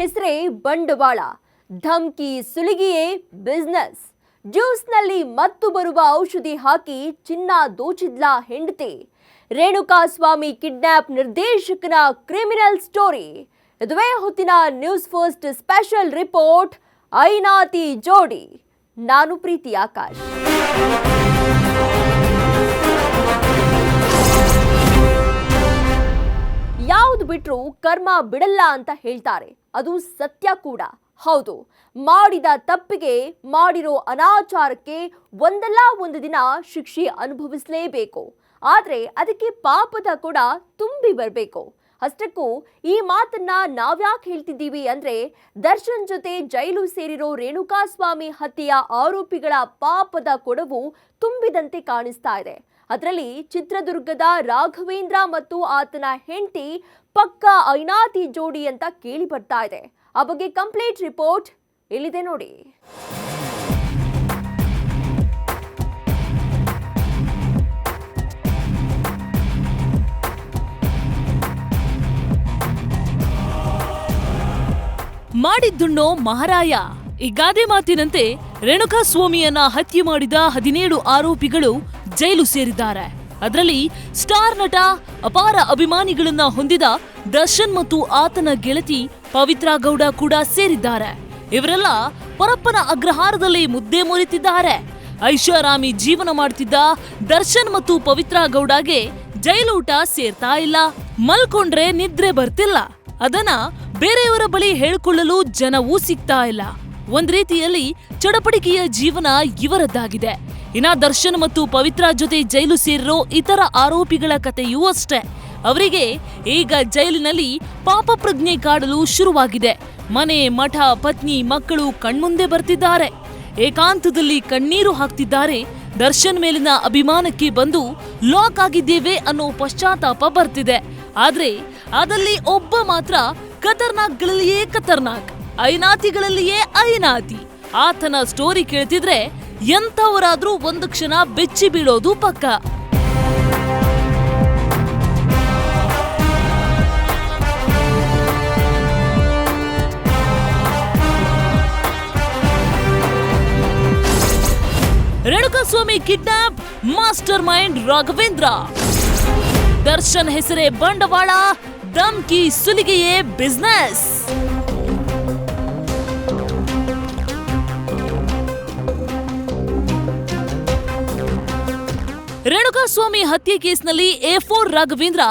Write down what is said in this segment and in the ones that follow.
ಹೆಸರೇ ಬಂಡವಾಳ, ಧಮ್ಕಿ ಸುಲಿಗೆಯೇ ಬಿಸ್ನೆಸ್. ಜ್ಯೂಸ್ನಲ್ಲಿ ಮತ್ತು ಬರುವ ಔಷಧಿ ಹಾಕಿ ಚಿನ್ನ ದೋಚಿದ್ಲ ಹೆಂಡತಿ. ರೇಣುಕಾಸ್ವಾಮಿ ಕಿಡ್ನಾಪ್ ನಿರ್ದೇಶಕನ ಕ್ರಿಮಿನಲ್ ಸ್ಟೋರಿ. ಇದುವೇ ಹೊತ್ತಿನ ನ್ಯೂಸ್ ಫಸ್ಟ್ ಸ್ಪೆಷಲ್ ರಿಪೋರ್ಟ್, ಐನಾತಿ ಜೋಡಿ. ನಾನು ಪ್ರೀತಿ ಆಕಾಶ್. ಯಾವುದು ಬಿಟ್ರು ಕರ್ಮ ಬಿಡಲ್ಲ ಅಂತ ಹೇಳ್ತಾರೆ. ಅದು ಸತ್ಯ ಕೂಡ ಹೌದು. ಮಾಡಿದ ತಪ್ಪಿಗೆ, ಮಾಡಿರೋ ಅನಾಚಾರಕ್ಕೆ ಒಂದಲ್ಲ ಒಂದು ದಿನ ಶಿಕ್ಷೆ ಅನುಭವಿಸಲೇಬೇಕು. ಆದ್ರೆ ಅದಕ್ಕೆ ಪಾಪದ ಕೂಡ ತುಂಬಿ ಬರಬೇಕು. ಅಷ್ಟಕ್ಕೂ ಈ ಮಾತನ್ನ ನಾವ್ಯಾಕೆ ಹೇಳ್ತಿದ್ದೀವಿ ಅಂದ್ರೆ, ದರ್ಶನ್ ಜೊತೆ ಜೈಲು ಸೇರಿರೋ ರೇಣುಕಾಸ್ವಾಮಿ ಹತ್ಯೆಯ ಆರೋಪಿಗಳ ಪಾಪದ ಕೊಡವು ತುಂಬಿದಂತೆ ಕಾಣಿಸ್ತಾ ಇದೆ. ಅದರಲ್ಲಿ ಚಿತ್ರದುರ್ಗದ ರಾಘವೇಂದ್ರ ಮತ್ತು ಆತನ ಹೆಂಡತಿ ಪಕ್ಕಾ ಐನಾತಿ ಜೋಡಿ ಅಂತ ಕೇಳಿ ಬರ್ತಾ ಇದೆ. ಆ ಬಗ್ಗೆ ಕಂಪ್ಲೀಟ್ ರಿಪೋರ್ಟ್ ಇಲ್ಲಿದೆ ನೋಡಿ. ಮಾಡಿದ್ದುಣ್ಣೋ ಮಹಾರಾಯ. ಈ ಗಾದೆ ಮಾತಿನಂತೆ ರೇಣುಕಾಸ್ವಾಮಿಯನ್ನ ಹತ್ಯೆ ಮಾಡಿದ 17 ಆರೋಪಿಗಳು ಜೈಲು ಸೇರಿದ್ದಾರೆ. ಅದರಲ್ಲಿ ಸ್ಟಾರ್ ನಟ, ಅಪಾರ ಅಭಿಮಾನಿಗಳನ್ನ ಹೊಂದಿದ ದರ್ಶನ್ ಮತ್ತು ಆತನ ಗೆಳತಿ ಪವಿತ್ರಾ ಗೌಡ ಕೂಡ ಸೇರಿದ್ದಾರೆ. ಇವರೆಲ್ಲ ಪರಪ್ಪನ ಅಗ್ರಹಾರದಲ್ಲಿ ಮುದ್ದೆ ಮುರಿತಿದ್ದಾರೆ. ಐಷಾರಾಮಿ ಜೀವನ ಮಾಡ್ತಿದ್ದ ದರ್ಶನ್ ಮತ್ತು ಪವಿತ್ರಾ ಗೌಡಗೆ ಜೈಲೂಟ ಸೇರ್ತಾ ಇಲ್ಲ. ಮಲ್ಕೊಂಡ್ರೆ ನಿದ್ರೆ ಬರ್ತಿಲ್ಲ. ಅದನ್ನ ಬೇರೆಯವರ ಬಳಿ ಹೇಳ್ಕೊಳ್ಳಲು ಜನವೂ ಸಿಗ್ತಾ ಇಲ್ಲ. ಒಂದ್ ರೀತಿಯಲ್ಲಿ ಚಡಪಡಿಕೆಯ ಜೀವನ ಇವರದ್ದಾಗಿದೆ. ಇನ್ನ ದರ್ಶನ್ ಮತ್ತು ಪವಿತ್ರಾ ಜೊತೆ ಜೈಲು ಸೇರಿರೋ ಇತರ ಆರೋಪಿಗಳ ಕಥೆಯೂ ಅಷ್ಟೇ. ಅವರಿಗೆ ಈಗ ಜೈಲಿನಲ್ಲಿ ಪಾಪ ಪ್ರಜ್ಞೆ ಕಾಡಲು ಶುರುವಾಗಿದೆ. ಮನೆ, ಮಠ, ಪತ್ನಿ, ಮಕ್ಕಳು ಕಣ್ಮುಂದೆ ಬರ್ತಿದ್ದಾರೆ. ಏಕಾಂತದಲ್ಲಿ ಕಣ್ಣೀರು ಹಾಕ್ತಿದ್ದಾರೆ. ದರ್ಶನ್ ಮೇಲಿನ ಅಭಿಮಾನಕ್ಕೆ ಬಂದು ಲಾಕ್ ಆಗಿದ್ದೇವೆ ಅನ್ನೋ ಪಶ್ಚಾತ್ತಾಪ ಬರ್ತಿದೆ. ಆದ್ರೆ ಅದಲ್ಲಿ ಒಬ್ಬ ಮಾತ್ರ ಖತರ್ನಾಕ್ಗಳಲ್ಲಿಯೇ ಖತರ್ನಾಕ್, ಐನಾತಿಗಳಲ್ಲಿಯೇ ಐನಾತಿ. ಆತನ ಸ್ಟೋರಿ ಕೇಳ್ತಿದ್ರೆ ಎಂಥವರಾದ್ರೂ ಒಂದು ಕ್ಷಣ ಬೆಚ್ಚಿ ಬೀಳೋದು ಪಕ್ಕ. Renukaswamy kidnap master mind Raghavendra. Darshan ಹೆಸರೇ ಬಂಡವಾಳ, ಧಮ್ಕಿ ಸುಲಿಗೆಯೇ ಬಿಸ್ನೆಸ್. ರೇಣುಕಾಸ್ವಾಮಿ ಹತ್ಯೆ ಕೇಸ್ನಲ್ಲಿ A4 ರಾಘವೇಂದ್ರ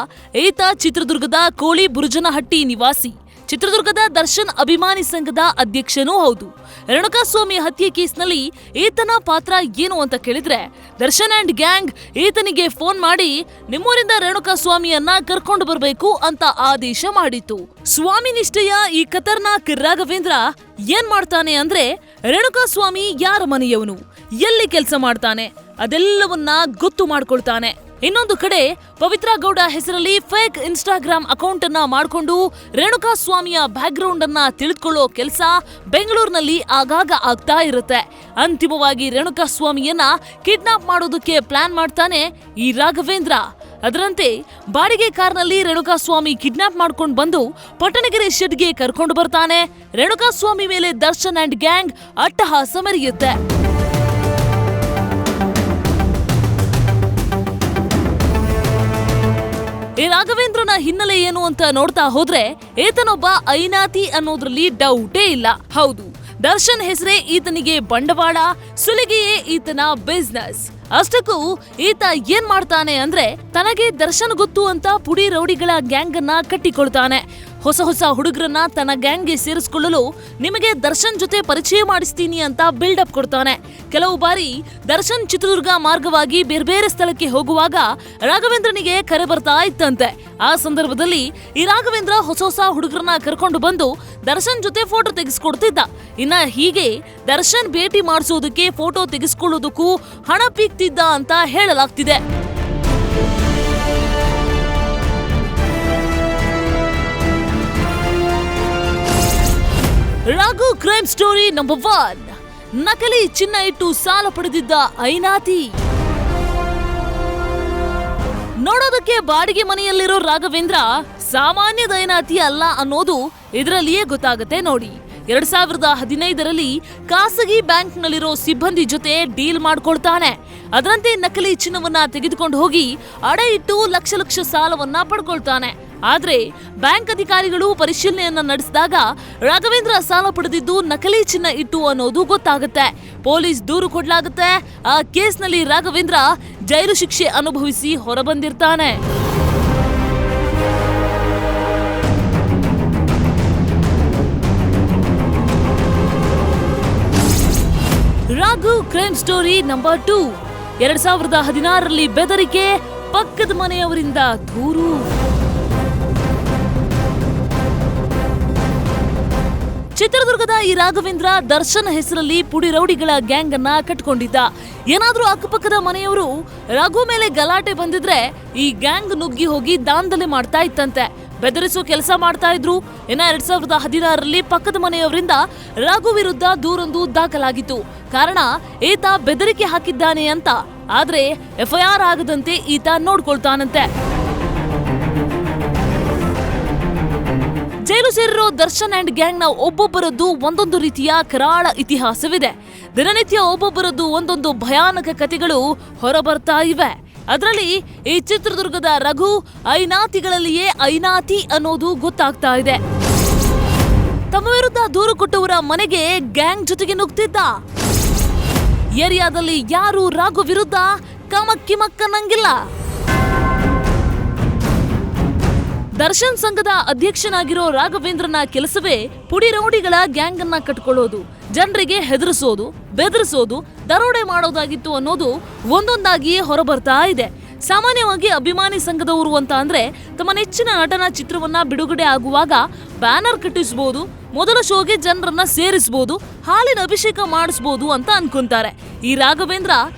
ಈತ ಚಿತ್ರದುರ್ಗದ ಕೋಳಿ ಬುರುಜನಹಟ್ಟಿ ನಿವಾಸಿ. ಚಿತ್ರದುರ್ಗದ ದರ್ಶನ್ ಅಭಿಮಾನಿ ಸಂಘದ ಅಧ್ಯಕ್ಷನೂ ಹೌದು. ರೇಣುಕಾಸ್ವಾಮಿ ಹತ್ಯೆ ಕೇಸ್ನಲ್ಲಿ ಈತನ ಪಾತ್ರ ಏನು ಅಂತ ಕೇಳಿದ್ರೆ, ದರ್ಶನ್ ಅಂಡ್ ಗ್ಯಾಂಗ್ ಈತನಿಗೆ ಫೋನ್ ಮಾಡಿ ನಿಮ್ಮೂರಿಂದ ರೇಣುಕಾಸ್ವಾಮಿಯನ್ನ ಕರ್ಕೊಂಡು ಬರಬೇಕು ಅಂತ ಆದೇಶ ಮಾಡಿತ್ತು. ಸ್ವಾಮಿ ನಿಷ್ಠೆಯ ಈ ಖತರ್ನಾಕ್ ರಾಘವೇಂದ್ರ ಏನ್ ಮಾಡ್ತಾನೆ ಅಂದ್ರೆ, ರೇಣುಕಾಸ್ವಾಮಿ ಯಾರ ಮನೆಯವನು, ಎಲ್ಲಿ ಕೆಲಸ ಮಾಡ್ತಾನೆ ಅದೆಲ್ಲವನ್ನ ಗೊತ್ತು ಮಾಡ್ಕೊಳ್ತಾನೆ. ಇನ್ನೊಂದು ಕಡೆ ಪವಿತ್ರಾ ಗೌಡ ಹೆಸರಲ್ಲಿ ಫೇಕ್ ಇನ್ಸ್ಟಾಗ್ರಾಮ್ ಅಕೌಂಟ್ ಅನ್ನ ಮಾಡಿಕೊಂಡು ರೇಣುಕಾಸ್ವಾಮಿಯ ಬ್ಯಾಕ್ ಗ್ರೌಂಡ್ ಅನ್ನ ತಿಳಿದುಕೊಳ್ಳೋ ಕೆಲಸ ಬೆಂಗಳೂರಿನಲ್ಲಿ ಆಗಾಗ ಆಗ್ತಾ ಇರುತ್ತೆ. ಅಂತಿಮವಾಗಿ ರೇಣುಕಾಸ್ವಾಮಿಯನ್ನ ಕಿಡ್ನಾಪ್ ಮಾಡೋದಕ್ಕೆ ಪ್ಲಾನ್ ಮಾಡ್ತಾನೆ ಈ ರಾಘವೇಂದ್ರ. ಅದರಂತೆ ಬಾಡಿಗೆ ಕಾರ್ನಲ್ಲಿ ರೇಣುಕಾಸ್ವಾಮಿ ಕಿಡ್ನಾಪ್ ಮಾಡ್ಕೊಂಡು ಬಂದು ಪಟ್ಟಣಗೆರೆ ಶೆಡ್ಗೆ ಕರ್ಕೊಂಡು ಬರ್ತಾನೆ. ರೇಣುಕಾಸ್ವಾಮಿ ಮೇಲೆ ದರ್ಶನ್ ಅಂಡ್ ಗ್ಯಾಂಗ್ ಅಟ್ಟಹಾಸ ಮೆರೆಯುತ್ತೆ. ಈ ರಾಘವೇಂದ್ರನ ಹಿನ್ನೆಲೆ ಏನು ಅಂತ ನೋಡ್ತಾ ಹೋದ್ರೆ, ಈತನೊಬ್ಬ ಐನಾತಿ ಅನ್ನೋದ್ರಲ್ಲಿ ಡೌಟೇ ಇಲ್ಲ. ಹೌದು, ದರ್ಶನ್ ಹೆಸರೇ ಈತನಿಗೆ ಬಂಡವಾಳ, ಸುಲಿಗೆಯೇ ಈತನ ಬಿಸ್ನೆಸ್. ಅಷ್ಟಕ್ಕೂ ಈತ ಏನ್ ಮಾಡ್ತಾನೆ ಅಂದ್ರೆ, ತನಗೆ ದರ್ಶನ್ ಗೊತ್ತು ಅಂತ ಪುಡಿ ರೌಡಿಗಳ ಗ್ಯಾಂಗ್ ಅನ್ನ ಕಟ್ಟಿಕೊಳ್ತಾನೆ. ಹೊಸ ಹೊಸ ಹುಡುಗರನ್ನ ತನ್ನ ಗ್ಯಾಂಗ್ಗೆ ಸೇರಿಸಿಕೊಳ್ಳಲು ನಿಮಗೆ ದರ್ಶನ್ ಜೊತೆ ಪರಿಚಯ ಮಾಡಿಸ್ತೀನಿ ಅಂತ ಬಿಲ್ಡಪ್ ಕೊಡ್ತಾನೆ. ಕೆಲವು ಬಾರಿ ದರ್ಶನ್ ಚಿತ್ರದುರ್ಗ ಮಾರ್ಗವಾಗಿ ಬೇರೆ ಬೇರೆ ಸ್ಥಳಕ್ಕೆ ಹೋಗುವಾಗ ರಾಘವೇಂದ್ರನಿಗೆ ಕರೆ ಬರ್ತಾ ಇತ್ತಂತೆ. ಆ ಸಂದರ್ಭದಲ್ಲಿ ಈ ರಾಘವೇಂದ್ರ ಹೊಸ ಹೊಸ ಹುಡುಗರನ್ನ ಕರ್ಕೊಂಡು ಬಂದು ದರ್ಶನ್ ಜೊತೆ ಫೋಟೋ ತೆಗೆಸ್ಕೊಡ್ತಿದ್ದ. ಇನ್ನ ಹೀಗೆ ದರ್ಶನ್ ಭೇಟಿ ಮಾಡಿಸೋದಕ್ಕೆ, ಫೋಟೋ ತೆಗೆಸ್ಕೊಳ್ಳೋದಕ್ಕೂ ಹಣ ಪೀಕ್ತಿದ್ದ ಅಂತ ಹೇಳಲಾಗ್ತಿದೆ. Raghu crime story number 1. ನಕಲಿ ಚಿನ್ನ ಇಟ್ಟು ಸಾಲ ಪಡೆದಿದ್ದ ಐನಾತಿ. ನೋಡೋದಕ್ಕೆ ಬಾಡಿಗೆ ಮನೆಯಲ್ಲಿರೋ ರಾಘವೇಂದ್ರ ಸಾಮಾನ್ಯ ದೈನಾತಿ ಅಲ್ಲ ಅನ್ನೋದು ಇದರಲ್ಲಿಯೇ ಗೊತ್ತಾಗುತ್ತೆ ನೋಡಿ. 2015ರಲ್ಲಿ ಖಾಸಗಿ ಬ್ಯಾಂಕ್ನಲ್ಲಿರೋ ಸಿಬ್ಬಂದಿ ಜೊತೆ ಡೀಲ್ ಮಾಡ್ಕೊಳ್ತಾನೆ. ಅದರಂತೆ ನಕಲಿ ಚಿನ್ನವನ್ನ ತೆಗೆದುಕೊಂಡು ಹೋಗಿ ಅಡೆ ಇಟ್ಟು ಲಕ್ಷ ಸಾಲವನ್ನ ಪಡ್ಕೊಳ್ತಾನೆ. ಆದ್ರೆ ಬ್ಯಾಂಕ್ ಅಧಿಕಾರಿಗಳು ಪರಿಶೀಲನೆಯನ್ನ ನಡೆಸಿದಾಗ ರಾಘವೇಂದ್ರ ಸಾಲ ಪಡೆದಿದ್ದು ನಕಲಿ ಚಿನ್ನ ಇಟ್ಟು ಅನ್ನೋದು ಗೊತ್ತಾಗುತ್ತೆ. ಪೊಲೀಸ್ ದೂರು ಕೊಡ್ಲಾಗುತ್ತೆ. ಆ ಕೇಸ್ನಲ್ಲಿ ರಾಘವೇಂದ್ರ ಜೈಲು ಶಿಕ್ಷೆ ಅನುಭವಿಸಿ ಹೊರಬಂದಿರ್ತಾನೆ. Raghu crime story number 2. 2016ರಲ್ಲಿ ಬೆದರಿಕೆ, ಪಕ್ಕದ ಮನೆಯವರಿಂದ ದೂರು. ಚಿತ್ರದುರ್ಗದ ಈ ರಾಘವೇಂದ್ರ ದರ್ಶನ್ ಹೆಸರಲ್ಲಿ ಪುಡಿ ರೌಡಿಗಳ ಗ್ಯಾಂಗ್ ಅನ್ನ ಕಟ್ಕೊಂಡಿದ್ದ. ಏನಾದ್ರೂ ಅಕ್ಕಪಕ್ಕದ ಮನೆಯವರು ರಘು ಮೇಲೆ ಗಲಾಟೆ ಬಂದಿದ್ರೆ ಈ ಗ್ಯಾಂಗ್ ನುಗ್ಗಿ ಹೋಗಿ ದಾಂಧಲೆ ಮಾಡ್ತಾ ಇತ್ತಂತೆ. ಬೆದರಿಸೋ ಕೆಲಸ ಮಾಡ್ತಾ ಇದ್ರು. 2016ರಲ್ಲಿ ಪಕ್ಕದ ಮನೆಯವರಿಂದ ರಘು ವಿರುದ್ಧ ದೂರೊಂದು ದಾಖಲಾಗಿತ್ತು. ಕಾರಣ ಈತ ಬೆದರಿಕೆ ಹಾಕಿದ್ದಾನೆ ಅಂತ. ಆದ್ರೆ FIR ಆಗದಂತೆ ಈತ ನೋಡ್ಕೊಳ್ತಾನಂತೆ. ಜೈಲು ಸೇರಿರೋ ದರ್ಶನ್ ಅಂಡ್ ಗ್ಯಾಂಗ್ನ ಒಬ್ಬೊಬ್ಬರದ್ದು ಒಂದೊಂದು ರೀತಿಯ ಕರಾಳ ಇತಿಹಾಸವಿದೆ. ದಿನನಿತ್ಯ ಒಬ್ಬೊಬ್ಬರದ್ದು ಒಂದೊಂದು ಭಯಾನಕ ಕಥೆಗಳು ಹೊರಬರ್ತಾ ಇವೆ. ಅದರಲ್ಲಿ ಈ ಚಿತ್ರದುರ್ಗದ ರಘು ಐನಾತಿಗಳಲ್ಲಿಯೇ ಐನಾತಿ ಅನ್ನೋದು ಗೊತ್ತಾಗ್ತಾ ಇದೆ. ತಮ್ಮ ವಿರುದ್ಧ ದೂರು ಕೊಟ್ಟವರ ಮನೆಗೆ ಗ್ಯಾಂಗ್ ಜೊತೆಗೆ ನುಗ್ತಿದ್ದ. ಏರಿಯಾದಲ್ಲಿ ಯಾರು ರಘು ವಿರುದ್ಧ ಕಮಕ್ಕಿಮಕ್ಕನ್ನಂಗಿಲ್ಲ. ದರ್ಶನ್ ಸಂಘದ ಅಧ್ಯಕ್ಷನಾಗಿರೋ ರಾಘವೇಂದ್ರನ ಕೆಲಸವೇ ಪುಡಿ ರೌಡಿಗಳ ಗ್ಯಾಂಗ್ ಅನ್ನ ಕಟ್ಕೊಳ್ಳೋದು, ಜನರಿಗೆ ಹೆದರಿಸೋದು, ಬೆದರಿಸೋದು, ದರೋಡೆ ಮಾಡೋದಾಗಿತ್ತು ಅನ್ನೋದು ಒಂದೊಂದಾಗಿಯೇ ಹೊರಬರ್ತಾ ಇದೆ. ಸಾಮಾನ್ಯವಾಗಿ ಅಭಿಮಾನಿ ಸಂಘದವರು ಅಂತ ಅಂದ್ರೆ ತಮ್ಮ ನೆಚ್ಚಿನ ನಟನ ಚಿತ್ರವನ್ನ ಬಿಡುಗಡೆ ಆಗುವಾಗ ಬ್ಯಾನರ್ ಕಟ್ಟಿಸಬಹುದು, ಮೊದಲ ಶೋಗೆ ಜನರನ್ನ ಸೇರಿಸಬಹುದು, ಹಾಲಿನ ಅಭಿಷೇಕ ಮಾಡಿಸಬಹುದು ಅಂತ ಅನ್ಕೊಂತಾರೆ. ಈ ರಾಘವೇಂದ್ರ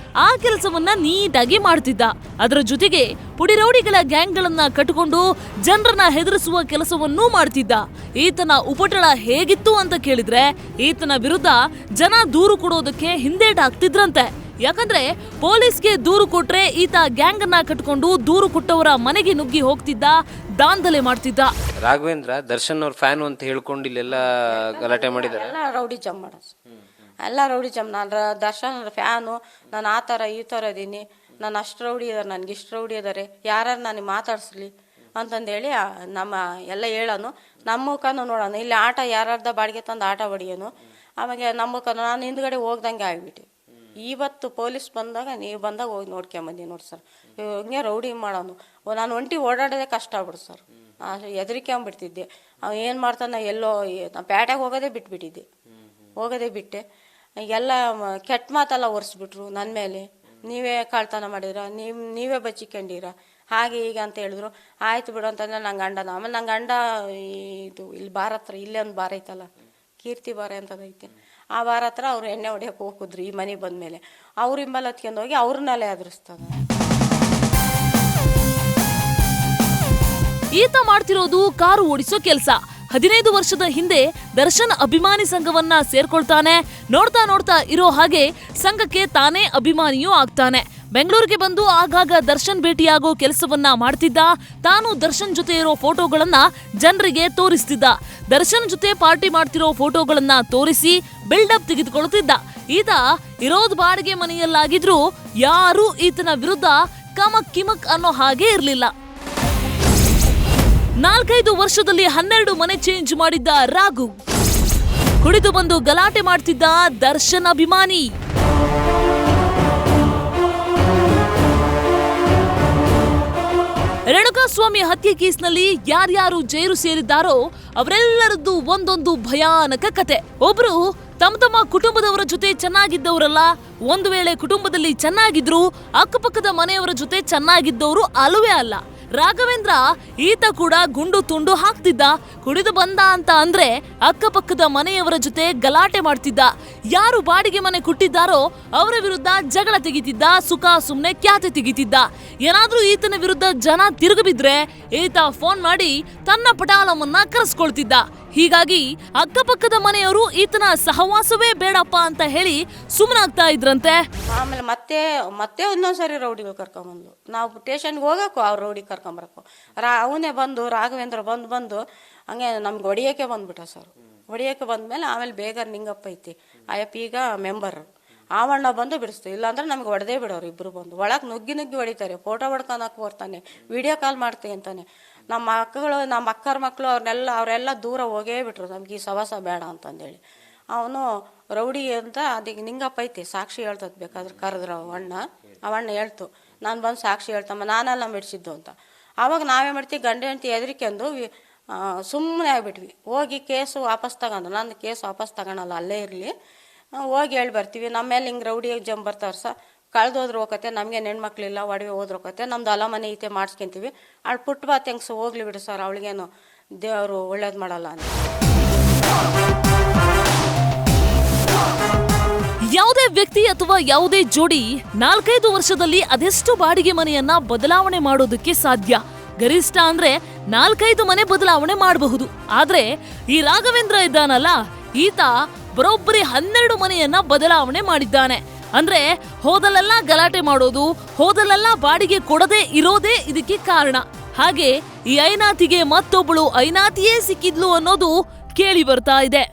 ಆ ಕೆಲಸವನ್ನ ನೀಟಾಗಿ ಮಾಡ್ತಿದ್ದ. ಅದರ ಜೊತೆಗೆ ಪುಡಿ ರೌಡಿಗಳ ಗ್ಯಾಂಗ್ಗಳನ್ನ ಕಟ್ಟಿಕೊಂಡು ಜನರನ್ನ ಹೆದರಿಸುವ ಕೆಲಸವನ್ನೂ ಮಾಡ್ತಿದ್ದ. ಈತನ ಉಪಟಳ ಹೇಗಿತ್ತು ಅಂತ ಕೇಳಿದ್ರೆ ಈತನ ವಿರುದ್ಧ ಜನ ದೂರು ಕೊಡೋದಕ್ಕೆ ಹಿಂದೇಟಾಗ್ತಿದ್ರಂತೆ. ಯಾಕಂದ್ರೆ ಪೊಲೀಸ್ಗೆ ದೂರು ಕೊಟ್ರೆ ಈತ ಗ್ಯಾಂಗ್ ಅನ್ನ ಕಟ್ಕೊಂಡು ದೂರು ಕೊಟ್ಟವರ ಮನೆಗೆ ನುಗ್ಗಿ ಹೋಗ್ತಿದ್ದ, ದಾಂಧಲೆ ಮಾಡ್ತಿದ್ದ. ರಾಘವೇಂದ್ರ ದರ್ಶನ್ ಅವ್ರ ಫ್ಯಾನ್ ಅಂತ ಹೇಳ್ಕೊಂಡು ಇಲ್ಲೆಲ್ಲ ಗಲಾಟೆ ಮಾಡಿದ್ದಾರೆ. ಎಲ್ಲ ರೌಡಿ ಜಮ್ ಮಾಡೋದು, ಎಲ್ಲ ರೌಡಿ ಜಮ್. ನಾನು ದರ್ಶನ್ ಫ್ಯಾನು, ನಾನು ಆ ಥರ ಈ ಥರ ಇದೀನಿ, ನಾನು ಅಷ್ಟು ರೌಡಿ ಇದಾರೆ, ನನಗೆ ಇಷ್ಟು ರೌಡಿ ಇದ್ದಾರೆ, ಯಾರು ನನಗೆ ಮಾತಾಡಿಸ್ಲಿ ಅಂತಂದೇಳಿ ನಮ್ಮ ಎಲ್ಲ ಹೇಳೋನು. ನಮ್ಮ ಮುಖನೂ ನೋಡೋನು, ಇಲ್ಲಿ ಆಟ ಯಾರ್ದ ಬಾಡಿಗೆ ತಂದು ಆಟ ಹೊಡಿಯೋನು. ಆಮೇಲೆ ನಮ್ಮ ಮುಖ ನಾನು ಹಿಂದ್ಗಡೆ ಹೋಗ್ದಂಗೆ ಆಗಿಬಿಟ್ಟು. ಇವತ್ತು ಪೊಲೀಸ್ ಬಂದಾಗ ನೀವು ಬಂದಾಗ ಹೋಗಿ ನೋಡ್ಕೊಂಬಂದಿ ನೋಡಿ ಸರ್, ಹಿಂಗೆ ರೌಡಿ ಮಾಡೋನು. ನಾನು ಒಂಟಿ ಓಡಾಡೋದೇ ಕಷ್ಟ ಆಗ್ಬಿಡು ಸರ್. ಹೆದರಿಕೊಂಬಿಡ್ತಿದ್ದೆ. ಅವ್ನು ಏನು ಮಾಡ್ತಾನೆ, ಎಲ್ಲೋ ನಾನು ಪೇಟೆಗೆ ಹೋಗೋದೇ ಬಿಟ್ಟೆ. ಎಲ್ಲ ಕೆಟ್ಟ ಮಾತೆಲ್ಲ ಒರೆಸ್ಬಿಟ್ರು ನನ್ನ ಮೇಲೆ. ನೀವೇ ಕಳ್ತನ ಮಾಡಿರ, ನೀವೇ ಬಚ್ಚಿಕೊಂಡಿರ, ಹಾಗೆ ಈಗ ಅಂತ ಹೇಳಿದ್ರು. ಆಯ್ತು ಬಿಡು ಅಂತಂದ್ರೆ ನಂಗೆ ಗಂಡನ. ಆಮೇಲೆ ನಂಗೆ ಗಂಡ ಇದು ಇಲ್ಲಿ ಬಾರ್ ಹತ್ರ, ಇಲ್ಲೇ ಒಂದು ಬಾರ್ ಐತಲ್ಲ, ಕೀರ್ತಿ ಬಾರೆ ಅಂತದೈತೆ, ಆ ಬಾರ್ ಹತ್ರ ಅವ್ರು ಎಣ್ಣೆ ಹೊಡಿಯೋಕೆ ಹೋಗಿದ್ರು. ಈ ಮನೆಗೆ ಬಂದಮೇಲೆ ಅವ್ರ ಹಿಂಬಲ್ ಹತ್ಕೊಂಡು ಹೋಗಿ ಅವ್ರನ್ನೆಲ್ಲ ಎದುರಿಸ್ತಾನೆ. ಈತ ಮಾಡ್ತಿರೋದು ಕಾರು ಓಡಿಸೋ ಕೆಲಸ. 15 ವರ್ಷದ ಹಿಂದೆ ದರ್ಶನ್ ಅಭಿಮಾನಿ ಸಂಘವನ್ನ ಸೇರ್ಕೊಳ್ತಾನೆ. ನೋಡ್ತಾ ಇರೋ ಹಾಗೆ ಸಂಘಕ್ಕೆ ತಾನೇ ಅಭಿಮಾನಿಯೂ ಆಗ್ತಾನೆ. ಬೆಂಗಳೂರಿಗೆ ಬಂದು ಆಗಾಗ ದರ್ಶನ್ ಭೇಟಿಯಾಗೋ ಕೆಲಸವನ್ನ ಮಾಡ್ತಿದ್ದ. ತಾನು ದರ್ಶನ್ ಜೊತೆ ಇರೋ ಫೋಟೋಗಳನ್ನ ಜನರಿಗೆ ತೋರಿಸ್ತಿದ್ದ. ದರ್ಶನ್ ಜೊತೆ ಪಾರ್ಟಿ ಮಾಡ್ತಿರೋ ಫೋಟೋಗಳನ್ನ ತೋರಿಸಿ ಬಿಲ್ಡಪ್ ತೆಗೆದುಕೊಳ್ತಿದ್ದ. ಈತ ಇರೋದ್ ಬಾಡಿಗೆ ಮನೆಯಲ್ಲಾಗಿದ್ರು ಯಾರೂ ಈತನ ವಿರುದ್ಧ ಕಮಕ್ ಕಿಮಕ್ ಅನ್ನೋ ಹಾಗೆ ಇರ್ಲಿಲ್ಲ. 4-5 ವರ್ಷದಲ್ಲಿ 12 ಮನೆ ಚೇಂಜ್ ಮಾಡಿದ್ದ ರಾಘು. ಕುಡಿದು ಬಂದು ಗಲಾಟೆ ಮಾಡ್ತಿದ್ದ ದರ್ಶನ್ ಅಭಿಮಾನಿ. ರೇಣುಕಾಸ್ವಾಮಿ ಹತ್ಯೆ ಕೇಸ್ನಲ್ಲಿ ಯಾರ್ಯಾರು ಜೈಲು ಸೇರಿದ್ದಾರೋ ಅವರೆಲ್ಲರದ್ದು ಒಂದೊಂದು ಭಯಾನಕ ಕತೆ. ಒಬ್ರು ತಮ್ಮ ಕುಟುಂಬದವರ ಜೊತೆ ಚೆನ್ನಾಗಿದ್ದವರಲ್ಲ, ಒಂದು ವೇಳೆ ಕುಟುಂಬದಲ್ಲಿ ಚೆನ್ನಾಗಿದ್ರು ಅಕ್ಕಪಕ್ಕದ ಮನೆಯವರ ಜೊತೆ ಚೆನ್ನಾಗಿದ್ದವರು ಅಲ್ಲವೇ ಅಲ್ಲ. ರಾಘವೇಂದ್ರ ಈತ ಕೂಡ ಗುಂಡು ತುಂಡು ಹಾಕ್ತಿದ್ದ. ಕುಡಿದು ಬಂದ ಅಂತ ಅಂದ್ರೆ ಅಕ್ಕಪಕ್ಕದ ಮನೆಯವರ ಜೊತೆ ಗಲಾಟೆ ಮಾಡ್ತಿದ್ದ. ಯಾರು ಬಾಡಿಗೆ ಮನೆ ಕೊಟ್ಟಿದ್ದಾರೋ ಅವರ ವಿರುದ್ಧ ಜಗಳ ತೆಗಿತಿದ್ದ, ಸುಖ ಸುಮ್ನೆ ಖ್ಯಾತೆ ತೆಗಿತಿದ್ದ. ಏನಾದ್ರೂ ಈತನ ವಿರುದ್ಧ ಜನ ತಿರುಗಿಬಿದ್ರೆ ಈತ ಫೋನ್ ಮಾಡಿ ತನ್ನ ಪಟಾಲಮನ್ನ ಕರೆಸ್ಕೊಳ್ತಿದ್ದ. ಹೀಗಾಗಿ ಅಕ್ಕಪಕ್ಕದ ಮನೆಯವರು ಈತನ ಸಹವಾಸವೇ ಬೇಡಪ್ಪ ಅಂತ ಹೇಳಿ ಸುಮ್ಮನಾಗ್ತಾ ಇದ್ರಂತೆ. ಆಮೇಲೆ ಮತ್ತೆ ಇನ್ನೊಂದ್ಸರಿ ರೌಡಿಗಳು ಕರ್ಕೊಂಬಂದು ನಾವು ಸ್ಟೇಷನ್ಗೆ ಹೋಗಕ್ಕೂ ಅವ್ರು ರೌಡಿ ಕರ್ಕೊಂಬರಕು ಅವನೇ ಬಂದು ರಾಘವೇಂದ್ರ ಬಂದು ಹಂಗೆ ನಮ್ಗೆ ಹೊಡಿಯೋಕ್ಕೆ ಬಂದ್ಬಿಟ್ಟ ಸರ್. ಹೊಡಿಯೋಕ್ಕೆ ಬಂದ್ಮೇಲೆ ಆಮೇಲೆ ಬೇಗ ನಿಂಗಪ್ಪ ಐತಿ ಅಯ್ಯಪ್ಪ ಈಗ ಮೆಂಬರ್ ಆವಣ್ಣ ಬಂದು ಬಿಡಿಸ್ತು, ಇಲ್ಲಾಂದ್ರೆ ನಮ್ಗೆ ಹೊಡೆದೇ ಬಿಡೋರು ಇಬ್ರು ಬಂದು ಒಳಗೆ ನುಗ್ಗಿ ಹೊಡಿತಾರೆ. ಫೋಟೋ ಹೊಡ್ಕೊಳಕ್ಕೆ ಬರ್ತಾನೆ, ವಿಡಿಯೋ ಕಾಲ್ ಮಾಡ್ತೀನಿ ಅಂತಾನೆ. ನಮ್ಮ ಅಕ್ಕರ ಮಕ್ಕಳು ಅವರೆಲ್ಲ ದೂರ ಹೋಗೇ ಬಿಟ್ರು, ನಮ್ಗೆ ಈ ಸವಾಸ ಬೇಡ ಅಂತಂದೇಳಿ. ಅವನು ರೌಡಿ ಅಂತ ಅದಕ್ಕೆ ನಿಂಗಪ್ಪ ಐತಿ ಸಾಕ್ಷಿ ಹೇಳ್ತದೆ, ಬೇಕಾದ್ರೆ ಕರೆದ್ರ ಅವಣ್ಣ ಹೇಳ್ತು ನಾನು ಬಂದು ಸಾಕ್ಷಿ ಹೇಳ್ತಮ್ಮ ನಾನೆಲ್ಲ ಮೆಡ್ಸಿದ್ದು ಅಂತ. ಆವಾಗ ನಾವೇ ಮಾಡ್ತೀವಿ ಗಂಡ ಹೆಂಡತಿ ಹೆದರಿಕೆಂದು ಸುಮ್ಮನೆ ಆಗಿಬಿಟ್ವಿ. ಹೋಗಿ ಕೇಸು ವಾಪಸ್ ತಗೊಂಡು ನನ್ನ ಕೇಸ್ ವಾಪಸ್ ತಗೊಳಲ್ಲ, ಅಲ್ಲೇ ಇರಲಿ ಹೋಗಿ ಹೇಳಿ ಬರ್ತೀವಿ. ನಮ್ಮ ಮೇಲೆ ಹಿಂಗೆ ರೌಡಿ ಜಂಪ್ ಬರ್ತಾವ್ರ ಸ ಕಳೆದೋದ್ರು ಹೋಗತ್ತೆ, ನಮಗೆ ಹೆಣ್ಮಕ್ಳಿಲ್ಲ ಒಡವೆ ಹೋದ್ರು ಹೋಗತ್ತೆ, ನಮ್ದು ಅಲ ಮನೆ ಐತೆ ಮಾಡಿಸ್ಕೊಂತೀವಿ. ಅವಳು ಪುಟ್ಟ ತೆಂಗ್ಸು ಹೋಗ್ಲಿ ಬಿಡು ಸರ್, ಅವಳಿಗೇನು ದೇವರು ಒಳ್ಳೇದು ಮಾಡಲ್ಲ ಅಂತ. ಯಾವುದೇ ವ್ಯಕ್ತಿ ಅಥವಾ ಯಾವುದೇ ಜೋಡಿ 4-5 ವರ್ಷದಲ್ಲಿ ಅದೆಷ್ಟು ಬಾಡಿಗೆ ಮನೆಯನ್ನ ಬದಲಾವಣೆ ಮಾಡೋದಕ್ಕೆ ಸಾಧ್ಯ? ಗರಿಷ್ಠ ಅಂದ್ರೆ 4-5 ಮನೆ ಬದಲಾವಣೆ ಮಾಡಬಹುದು. ಆದ್ರೆ ಈ ರಾಘವೇಂದ್ರ ಇದ್ದಾನಲ್ಲ, ಈತ ಬರೋಬ್ಬರಿ 12 ಮನೆಯನ್ನ ಬದಲಾವಣೆ ಮಾಡಿದ್ದಾನೆ. ಅಂದ್ರೆ ಹೋದಲೆಲ್ಲ ಗಲಾಟೆ ಮಾಡೋದು, ಹೋದಲೆಲ್ಲ ಬಾಡಿಗೆ ಕೊಡದೆ ಇರೋದೇ ಇದಕ್ಕೆ ಕಾರಣ. ಹಾಗೆ ಈ ಐನಾತಿಗೆ ಮತ್ತೊಬ್ಬಳು ಐನಾತಿಯೇ ಸಿಕ್ಕಿದ್ಲು ಅನ್ನೋದು ಕೇಳಿ ಬರ್ತಾ ಇದೆ.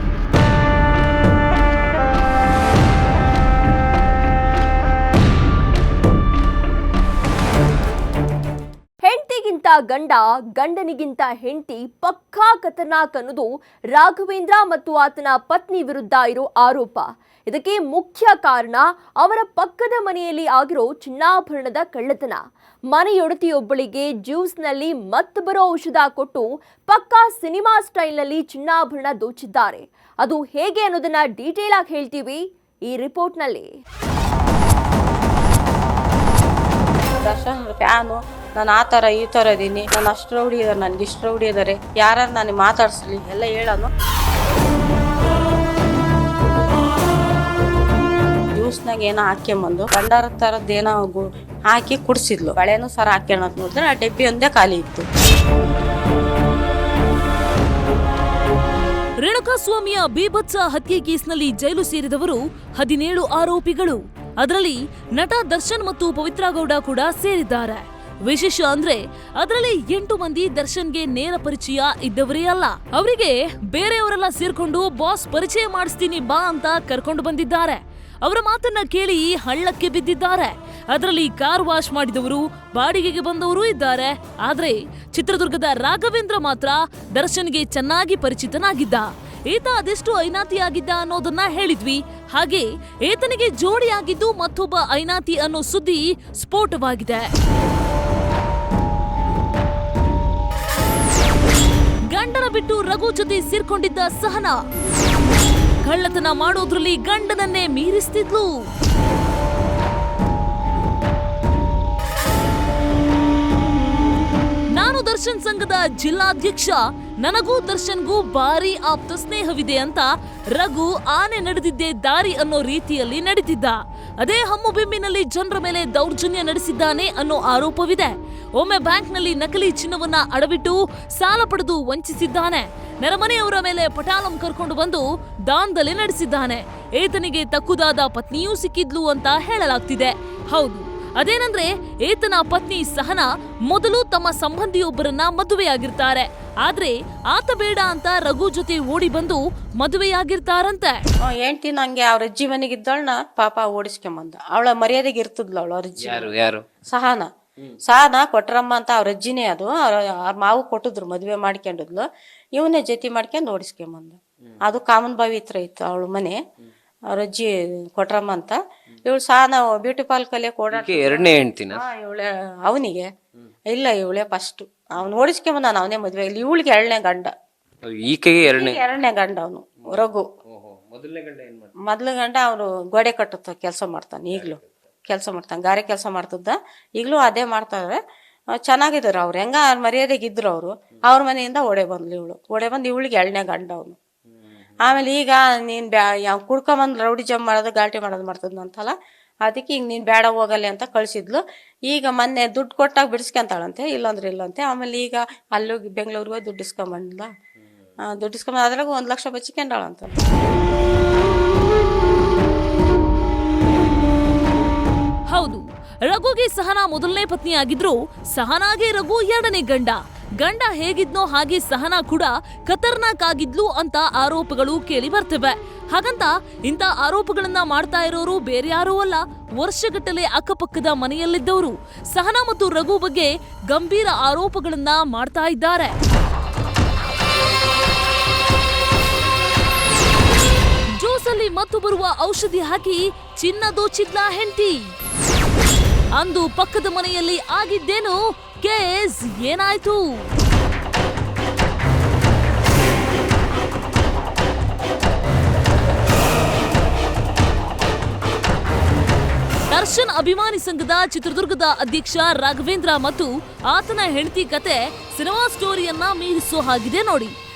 ಹೆಂಡತಿಗಿಂತ ಗಂಡ, ಗಂಡನಿಗಿಂತ ಹೆಂಡತಿ ಪಕ್ಕಾ ಖತರ್ನಾಕ್ ಅನ್ನೋದು ರಾಘವೇಂದ್ರ ಮತ್ತು ಆತನ ಪತ್ನಿ ವಿರುದ್ಧ ಇರೋ ಆರೋಪ. ಇದಕ್ಕೆ ಮುಖ್ಯ ಕಾರಣ ಅವರ ಪಕ್ಕದ ಮನೆಯಲ್ಲಿ ಆಗಿರೋ ಚಿನ್ನಾಭರಣದ ಕಳ್ಳತನ. ಮನೆಯೊಡತಿಯೊಬ್ಬಳಿಗೆ ಜ್ಯೂಸ್ನಲ್ಲಿ ಮತ್ತೊಬ್ಬರೋ ಔಷಧ ಕೊಟ್ಟು ಪಕ್ಕಾ ಸಿನಿಮಾ ಸ್ಟೈಲ್ನಲ್ಲಿ ಚಿನ್ನಾಭರಣ ದೋಚಿದ್ದಾರೆ. ಅದು ಹೇಗೆ ಅನ್ನೋದನ್ನ ಡೀಟೇಲ್ ಆಗಿ ಹೇಳ್ತೀವಿ ಈ ರಿಪೋರ್ಟ್ನಲ್ಲಿ. ದರ್ಶನ್ ಫ್ಯಾನು, ನಾನು ಆ ಥರ ಈ ಥರ ಇದ್ದೀನಿ, ನಾನು ಅಷ್ಟು ರೌಡಿ ಇದ್ದಾರೆ, ನನಗೆ ಇಷ್ಟು ರೌಡಿ ಇದ್ದಾರೆ, ಯಾರು ನನಗೆ ಮಾತಾಡಿಸ್ಲಿ ಎಲ್ಲ ಹೇಳೋನು. ಜ್ಯೂಸ್ನಾಗ ಏನೋ ಹಾಕ್ಯಂಬಂದು ಗಂಡರ ಥರದ್ದೇನೋ ಹಾಕಿ ಕುಡಿಸಿದ್ಲು. ಬಳೆನೂ ಸರ ಹಾಕ್ಯಣತ್ ನೋಡಿದ್ರೆ ಆ ಡಬ್ಬಿ ಒಂದೇ ಖಾಲಿ ಇತ್ತು. ರೇಣುಕಾಸ್ವಾಮಿಯ ಬೀಭತ್ಸ ಹತ್ಯೆ ಕೇಸ್ನಲ್ಲಿ ಜೈಲು ಸೇರಿದವರು 17 ಆರೋಪಿಗಳು. ಅದರಲ್ಲಿ ನಟ ದರ್ಶನ್ ಮತ್ತು ಪವಿತ್ರ ಗೌಡ ಕೂಡ ಸೇರಿದ್ದಾರೆ. ವಿಶೇಷ ಅಂದ್ರೆ ಅದರಲ್ಲಿ 8 ಮಂದಿ ದರ್ಶನ್ಗೆ ನೇರ ಪರಿಚಯ ಇದ್ದವರೇ ಅಲ್ಲ. ಅವರಿಗೆ ಬೇರೆಯವರೆಲ್ಲ ಸೇರ್ಕೊಂಡು ಬಾಸ್ ಪರಿಚಯ ಮಾಡಿಸ್ತೀನಿ ಬಾ ಅಂತ ಕರ್ಕೊಂಡು ಬಂದಿದ್ದಾರೆ. ಅವರ ಮಾತನ್ನ ಕೇಳಿ ಹಳ್ಳಕ್ಕೆ ಬಿದ್ದಿದ್ದಾರೆ. ಅದರಲ್ಲಿ ಕಾರ್ ವಾಶ್ ಮಾಡಿದವರು, ಬಾಡಿಗೆಗೆ ಬಂದವರು ಇದ್ದಾರೆ. ಆದ್ರೆ ಚಿತ್ರದುರ್ಗದ ರಾಘವೇಂದ್ರ ಮಾತ್ರ ದರ್ಶನ್ಗೆ ಚೆನ್ನಾಗಿ ಪರಿಚಿತನಾಗಿದ್ದ. ಈತ ಅದೆಷ್ಟು ಐನಾತಿಯಾಗಿದ್ದ ಅನ್ನೋದನ್ನ ಹೇಳಿದ್ವಿ. ಹಾಗೆ ಈತನಿಗೆ ಜೋಡಿಯಾಗಿದ್ದು ಮತ್ತೊಬ್ಬ ಐನಾತಿ ಅನ್ನೋ ಸುದ್ದಿ ಸ್ಫೋಟವಾಗಿದೆ. ಗಂಡನ ಬಿಟ್ಟು ರಘು ಜೊತೆ ಸೇರ್ಕೊಂಡಿದ್ದ ಸಹನಾ ಕಳ್ಳತನ ಮಾಡೋದ್ರಲ್ಲಿ ಗಂಡನನ್ನೇ ಮೀರಿಸ್ತಿದ್ಲು. ನಾನು ದರ್ಶನ್ ಸಂಘದ ಜಿಲ್ಲಾಧ್ಯಕ್ಷ, ನನಗೂ ದರ್ಶನ್ಗೂ ಭಾರಿ ಆಪ್ತ ಸ್ನೇಹವಿದೆ ಅಂತ ರಘು ಆನೆ ನಡೆದಿದ್ದೇ ದಾರಿ ಅನ್ನೋ ರೀತಿಯಲ್ಲಿ ನಡೆದಿದ್ದ. ಅದೇ ಹಮ್ಮು ಬಿಮ್ಮಿನಲ್ಲಿ ಜನರ ಮೇಲೆ ದೌರ್ಜನ್ಯ ನಡೆಸಿದ್ದಾನೆ ಅನ್ನೋ ಆರೋಪವಿದೆ. ಒಮ್ಮೆ ಬ್ಯಾಂಕ್ನಲ್ಲಿ ನಕಲಿ ಚಿನ್ನವನ್ನ ಅಡವಿಟ್ಟು ಸಾಲ ಪಡೆದು ವಂಚಿಸಿದ್ದಾನೆ. ನೆರೆಮನೆಯವರ ಮೇಲೆ ಪಟಾಲಂ ಕರ್ಕೊಂಡು ಬಂದು ದಾಂಧಲೆ ನಡೆಸಿದ್ದಾನೆ. ಈತನಿಗೆ ತಕ್ಕುದಾದ ಪತ್ನಿಯೂ ಸಿಕ್ಕಿದ್ಲು ಅಂತ ಹೇಳಲಾಗ್ತಿದೆ. ಹೌದು, ಅದೇನಂದ್ರೆ ಈತನ ಪತ್ನಿ ಸಹನಾ ಮೊದಲು ತಮ್ಮ ಸಂಬಂಧಿಯೊಬ್ಬರನ್ನ ಮದುವೆಯಾಗಿರ್ತಾರೆ. ಆದ್ರೆ ಆತ ಬೇಡ ಅಂತ ರಘು ಜೊತೆ ಓಡಿ ಬಂದು ಮದುವೆಯಾಗಿರ್ತಾರಂತೆ. ಹೆಂಡ್ತಿ ನಂಗೆ ಅವ್ರ ಅಜ್ಜಿ ಮನೆಗಿದ್ದವಳನ್ನ ಪಾಪ ಓಡಿಸ್ಕೊಂಬಂದ. ಅವಳ ಮರ್ಯಾದೆಗೆ ಇರ್ತದ್ಲ ಅವಳ ಅಜ್ಜಿ. ಯಾರು ಸಹನಾ ಕೊಟ್ರಮ್ಮ ಅಂತ ಅವ್ರ ಅಜ್ಜಿನೇ, ಅದು ಅವ್ರ ಮಾವು ಕೊಟ್ಟಿದ್ರು, ಮದುವೆ ಮಾಡ್ಕೊಂಡಿದ್ಲು. ಇವನೇ ಜೊತೆ ಮಾಡ್ಕೊಂಡು ಓಡಿಸ್ಕೊಂಬಂದ. ಅದು ಕಾಮನ್ ಬಾವಿ ಹತ್ರ ಇತ್ತು ಅವಳ ಮನೆ, ಅವ್ರ ಅಜ್ಜಿ ಕೊಟ್ರಮ್ಮ ಅಂತ. ಇವಳು ಸಹನಾ ಬ್ಯೂಟಿ ಪಾರ್ಲರ್ ಕಲಿಯಕ್ ಓಡಾಡ. ಎರಡನೇ ಹೆಂಡ್ತಿನ ಇವಳೆ ಅವನಿಗೆ ಇಲ್ಲ, ಇವಳೆ ಫಸ್ಟ್ ಅವ್ನು ಓಡಿಸ್ಕೊಂಬಂದ. ಅವನೇ ಮದ್ವೆ. ಇಲ್ಲಿ ಇವಳಿಗೆ ಎರಡನೇ ಗಂಡ, ಈಕೆಗೆ ಎರಡನೇ ಗಂಡ ಅವನು ರಘು. ಮೊದ್ಲು ಗಂಡ ಅವನು ಗೋಡೆ ಕಟ್ಟುತ್ತ ಕೆಲಸ ಮಾಡ್ತಾನೆ, ಈಗ್ಲೂ ಕೆಲಸ ಮಾಡ್ತಾನೆ, ಗಾರೆ ಕೆಲಸ ಮಾಡ್ತಿದ್ದ, ಈಗ್ಲೂ ಅದೇ ಮಾಡ್ತಾರೆ. ಚೆನ್ನಾಗಿದ್ರು ಅವ್ರು, ಹೆಂಗ ಮರ್ಯಾದೆಗೆ ಇದ್ರು ಅವರು. ಅವ್ರ ಮನೆಯಿಂದ ಓಡೆ ಬಂದ್ಲು ಇವಳು. ಓಡೆ ಬಂದು ಇವಳಿಗೆ ಎರಡನೇ ಗಂಡ ಅವನು. ಆಮೇಲೆ ಈಗ ನೀನ್ ಕುಡ್ಕೊಂಬಂದ್ ರೌಡಿ ಜಂಪ್ ಮಾಡೋದು ಗಾಲ್ಟಿ ಮಾಡೋದು ಮಾಡ್ತಿದ್ನಂತಲ್ಲ, ಅದಕ್ಕೆ ಈಗ ನೀನ್ ಬೇಡ ಹೋಗಲ್ಲ ಅಂತ ಕಳ್ಸಿದ್ಲು. ಈಗ ಮೊನ್ನೆ ದುಡ್ಡು ಕೊಟ್ಟಾಗ ಬಿಡಿಸ್ಕೊಂತಾಳಂತೆ, ಇಲ್ಲಂದ್ರೆ ಇಲ್ಲಂತೆ. ಆಮೇಲೆ ಈಗ ಅಲ್ಲೋಗಿ ಬೆಂಗಳೂರಿಗೆ ದುಡ್ಡು ಇಸ್ಕೊಂಬಂದ್ಲ. ದುಡ್ಡು ಇಸ್ಕೊಂಬ ಅದ್ರಾಗ 1 ಲಕ್ಷ ಬಚ್ಚಿಕೊಂಡಾಳ ಅಂತ. ಹೌದು, ರಘುಗೆ ಸಹನಾ ಮೊದಲನೇ ಪತ್ನಿ ಆಗಿದ್ರು, ಸಹನಾಗೆ ರಘು ಎರಡನೇ ಗಂಡ. ಗಂಡ ಹೇಗಿದ್ನೋ ಹಾಗೆ ಸಹನಾ ಕೂಡ ಖತರ್ನಾಕ್ ಆಗಿದ್ಲು ಅಂತ ಆರೋಪಗಳು ಕೇಳಿ ಬರ್ತವೆ. ಹಾಗಂತ ಇಂಥ ಆರೋಪಗಳನ್ನ ಮಾಡ್ತಾ ಇರೋರು ಬೇರೆ ಯಾರೂ ಅಲ್ಲ, ವರ್ಷಗಟ್ಟಲೆ ಅಕ್ಕಪಕ್ಕದ ಮನೆಯಲ್ಲಿದ್ದವರು ಸಹನಾ ಮತ್ತು ರಘು ಬಗ್ಗೆ ಗಂಭೀರ ಆರೋಪಗಳನ್ನ ಮಾಡ್ತಾ ಇದ್ದಾರೆ. ಜ್ಯೂಸಲ್ಲಿ ಮತ್ತು ಬರುವ ಔಷಧಿ ಹಾಕಿ ಚಿನ್ನ ದೋಚಿದ್ಲ ಹೆಂಡತಿ. ಅಂದು ಪಕ್ಕದ ಮನೆಯಲ್ಲಿ ಆಗಿದ್ದೇನು, ಕೇಸ್ ಏನಾಯ್ತು? ದರ್ಶನ್ ಅಭಿಮಾನಿ ಸಂಘದ ಚಿತ್ರದುರ್ಗದ ಅಧ್ಯಕ್ಷ ರಾಘವೇಂದ್ರ ಮತ್ತು ಆತನ ಹೆಂಡತಿ ಕತೆ ಸಿನಿಮಾ ಸ್ಟೋರಿಯನ್ನ ಮೀರಿಸೋ ಹಾಗಿದೆ ನೋಡಿ.